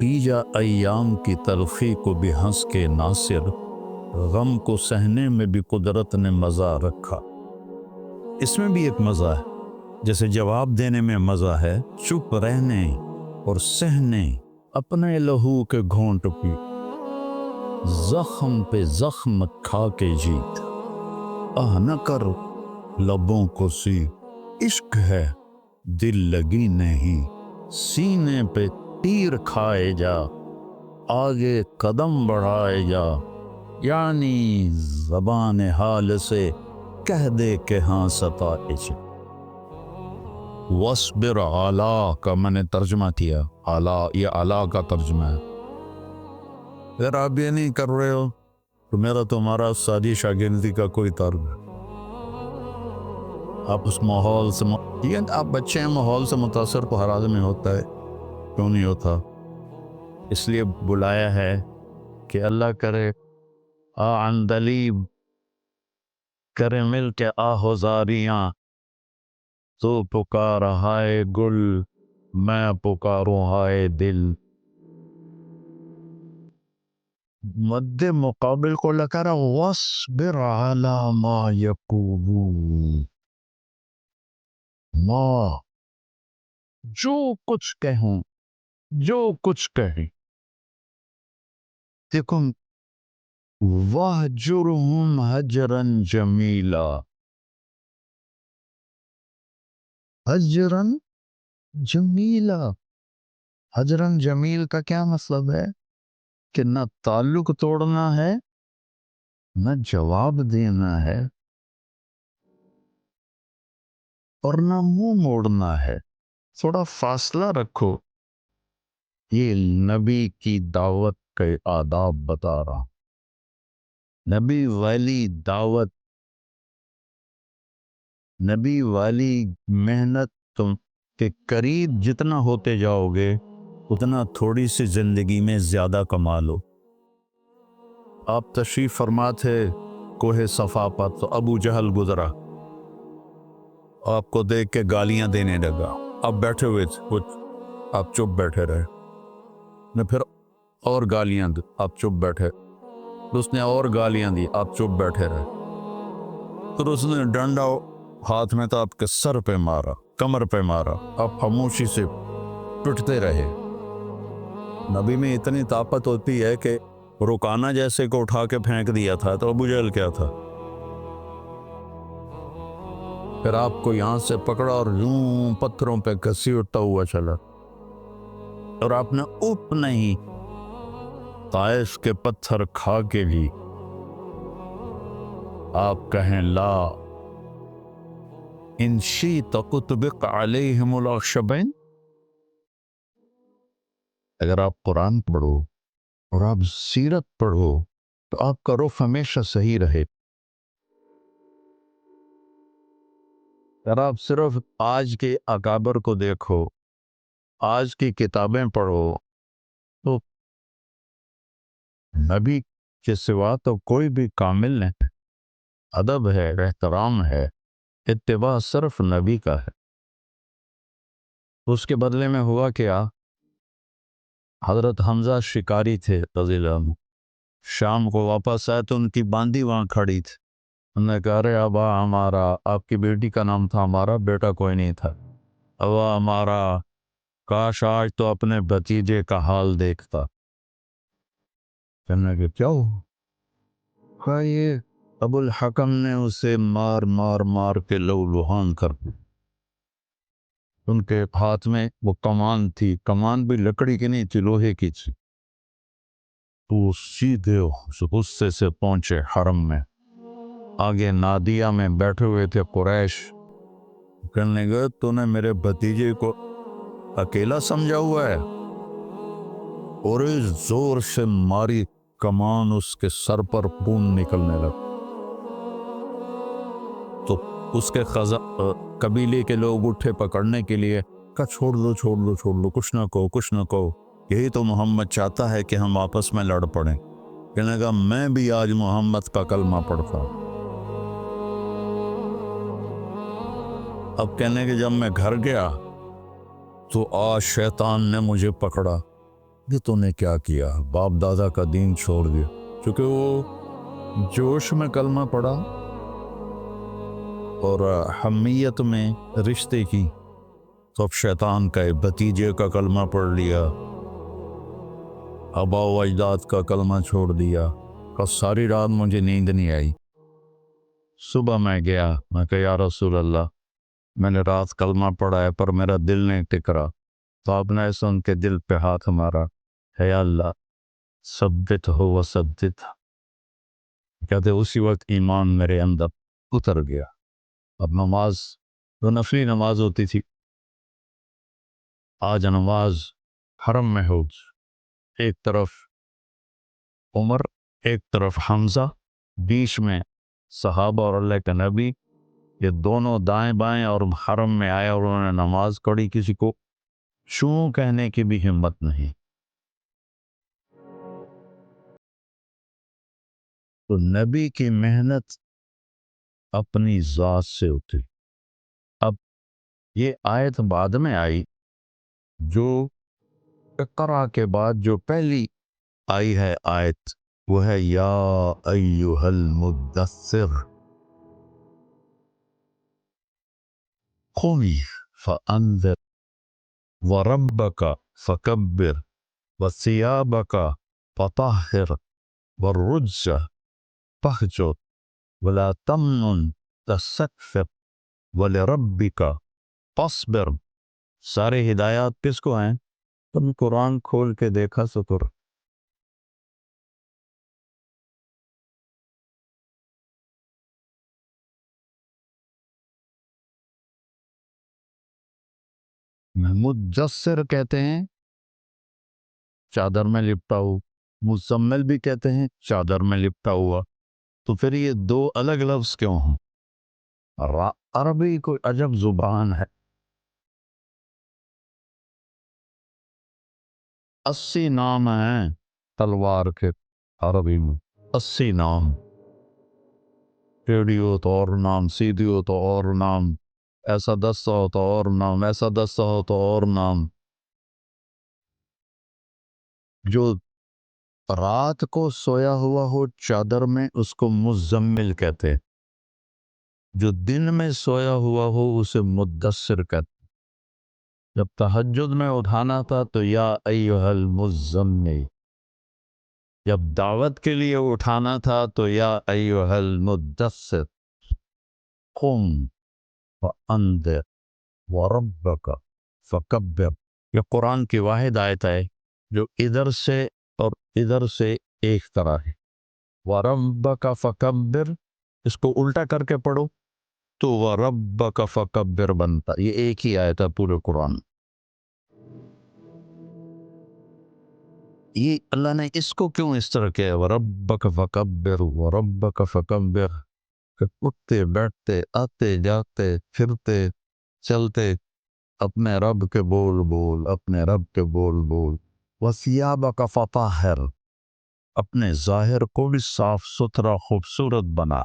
پی جا ایام کی تلخی کو بھی ہنس کے ناصر، غم کو سہنے میں بھی قدرت نے مزہ رکھا۔ اس میں بھی ایک مزہ ہے، جیسے جواب دینے میں مزہ ہے، چپ رہنے اور سہنے اپنے لہو کے گھونٹ پی، زخم پہ زخم کھا کے جیت، آہ نہ کر لبوں کو سی، عشق ہے دل لگی نہیں، سینے پہ تیر کھائے جا، آگے قدم بڑھائے جا، یعنی زبان حال سے کہہ دے کہ ہاں ستائش۔ وَاصْبِرْ عَلَىٰ کا میں نے ترجمہ کیا، اعلیٰ، یہ اعلیٰ کا ترجمہ ہے۔ اگر آپ یہ نہیں کر رہے ہو تو میرا تمہارا سادی شاگردی کا کوئی تعلق ہے۔ آپ اس ماحول سے آپ بچے ہیں، ماحول سے متاثر تو ہر آدمی ہوتا ہے، کیوں نہیں ہوتا؟ اس لیے بلایا ہے کہ اللہ کرے عندلیب کرے مل کے آہوزاریاں، تو پکار ہائے گل میں پکاروں ہائے دل۔ مد مقابل کو لگا رہا وَاصْبِرْ عَلَىٰ مَا يَقُولُونَ، ماں جو کچھ کہوں، جو کچھ کہیں، دیکھو وَاهْجُرْهُمْ هَجْرًا جَمِيلًا، ہجرن جمیلا، ہجرن جمیل کا کیا مطلب ہے؟ کہ نہ تعلق توڑنا ہے، نہ جواب دینا ہے، اور نہ منہ موڑنا ہے، تھوڑا فاصلہ رکھو۔ یہ نبی کی دعوت کے آداب بتا رہا، نبی والی دعوت، نبی والی محنت، تم کے قریب جتنا ہوتے جاؤ گے اتنا تھوڑی سی زندگی میں زیادہ کما لو۔ آپ تشریف فرما تھے کوہ صفا پر تو ابو جہل گزرا، آپ کو دیکھ کے گالیاں دینے لگا، آپ بیٹھے ہوئے تھے، کچھ آپ چپ بیٹھے رہے، نے پھر اور گالیاں دی، آپ چپ بیٹھے، اس نے اور گالیاں دی، آپ چپ بیٹھے رہے، پھر اس نے ڈنڈا ہاتھ میں تھا، آپ کے سر پہ مارا، کمر پہ مارا، آپ خاموشی سے پٹتے رہے۔ نبی میں اتنی طاقت ہوتی ہے کہ رکانا جیسے کو اٹھا کے پھینک دیا تھا تو ابو جہل کیا تھا، پھر آپ کو یہاں سے پکڑا اور یوں پتھروں پہ گھسیٹتا ہوا چلا، اور آپ نے اوپ نہیں، طائف کے پتھر کھا کے بھی آپ کہیں لا ان شئت اطبق علیہم الاخشبین۔ اگر آپ قرآن پڑھو اور آپ سیرت پڑھو تو آپ کا رخ ہمیشہ صحیح رہے۔ اگر آپ صرف آج کے اکابر کو دیکھو، آج کی کتابیں پڑھو، تو نبی کے سوا تو کوئی بھی کامل نہیں۔ ادب ہے، احترام ہے، اتباع صرف نبی کا ہے۔ اس کے بدلے میں ہوا کیا؟ حضرت حمزہ شکاری تھے رضی اللہ عنہ، شام کو واپس آئے تو ان کی باندی وہاں کھڑی تھی، انہوں نے کہا رے ابا ہمارا، آپ کی بیٹی کا نام تھا، ہمارا بیٹا کوئی نہیں تھا، ابا ہمارا کاش آج تو اپنے بھتیجے کا حال دیکھتا۔ کہنے کہ کیا ہو؟ کہا یہ ابو الحکم نے اسے مار مار مار کے لہو لہان کر دی۔ ان کے ہاتھ میں وہ کمان تھی، کمان بھی لکڑی کی نہیں تھی، لوہے کی تھی، تو سیدھے غصے سے پہنچے حرم میں، آگے نادیہ میں بیٹھے ہوئے تھے قریش، کہنے لگے تو نے میرے بھتیجے کو اکیلا سمجھا ہوا ہے، اور اس زور سے ماری کمان، اس کے سر پر خون نکلنے لگا، تو اس کے قبیلے کے لوگ اٹھے پکڑنے کے لیے، کہا چھوڑ دو چھوڑ دو چھوڑ دو، کچھ نہ کہو کچھ نہ کہو، یہی تو محمد چاہتا ہے کہ ہم آپس میں لڑ پڑیں۔ کہنے لگا میں بھی آج محمد کا کلمہ پڑھتا ہوں۔ اب کہنے کہ جب میں گھر گیا تو آج شیطان نے مجھے پکڑا، یہ تو نے کیا کیا، باپ دادا کا دین چھوڑ دیا۔ چونکہ وہ جوش میں کلمہ پڑھا اور حمیت میں رشتے کی، تو اب شیطان کا بھتیجے کا کلمہ پڑھ لیا، آبا و اجداد کا کلمہ چھوڑ دیا، اور ساری رات مجھے نیند نہیں آئی۔ صبح میں گیا، میں کہا یا رسول اللہ، میں نے رات کلمہ پڑھا ہے پر میرا دل نہیں ٹک رہا۔ تو آپ نے ایسا ان کے دل پہ ہاتھ مارا، ہے یا اللہ ثبت ہو وثبت، کہتے اسی وقت ایمان میرے اندر اتر گیا۔ اب نماز جو نفلی نماز ہوتی تھی، آج نماز حرم میں ہو، ایک طرف عمر، ایک طرف حمزہ، بیچ میں صحابہ اور اللہ کے نبی، یہ دونوں دائیں بائیں اور حرم میں آئے اور انہوں نے نماز پڑھی، کسی کو شوں کہنے کی بھی ہمت نہیں۔ تو نبی کی محنت اپنی ذات سے اتری۔ اب یہ آیت بعد میں آئی، جو اقرا کے بعد جو پہلی آئی ہے آیت، وہ ہے یا ایہا المدثر قم فانذر وربک فکبر وثیابک فطہر والرجز فہجر ولا تمنن تستکثر ولربک فاصبر۔ سارے ہدایات کس کو ہیں؟ تم قرآن کھول کے دیکھا سکر۔ مدثر کہتے ہیں چادر میں لپٹا ہوا، مزمل بھی کہتے ہیں چادر میں لپٹا ہوا، تو پھر یہ دو الگ لفظ کیوں ہیں؟ عربی کوئی عجب زبان ہے، 80 نام ہیں تلوار کے عربی میں، 80 نام، ٹیڑھی ہو تو اور نام، سیدھی ہو تو اور نام، ایسا دستہ ہو تو اور نام، ایسا دستہ ہو تو اور نام۔ جو رات کو سویا ہوا ہو چادر میں اس کو مزمل کہتے، جو دن میں سویا ہوا ہو اسے مدثر کہتے۔ جب تہجد میں اٹھانا تھا تو یا ایہا المزمل، جب دعوت کے لیے اٹھانا تھا تو یا ایہا المدثر قم فانذر وربک فکبر۔ یہ قرآن کی واحد آیت ہے جو ادھر سے اور ادھر سے ایک طرح ہے۔ وَرَبَّكَ فَكَبِّرْ، اس کو الٹا کر کے پڑھو تو وَرَبَّكَ فَكَبِّرْ بنتا، یہ ایک ہی آیت ہے پورے قرآن۔ یہ اللہ نے اس کو کیوں اس طرح کیا ہے وَرَبَّكَ فَكَبِّرْ وَرَبَّكَ فَكَبِّرْ، کہ اٹھتے بیٹھتے آتے جاتے پھرتے چلتے اپنے رب کے بول بول، اپنے رب کے بول بول۔ وَثِيَابَكَ فَطَهِّرْ، اپنے ظاہر کو بھی صاف ستھرا خوبصورت بنا۔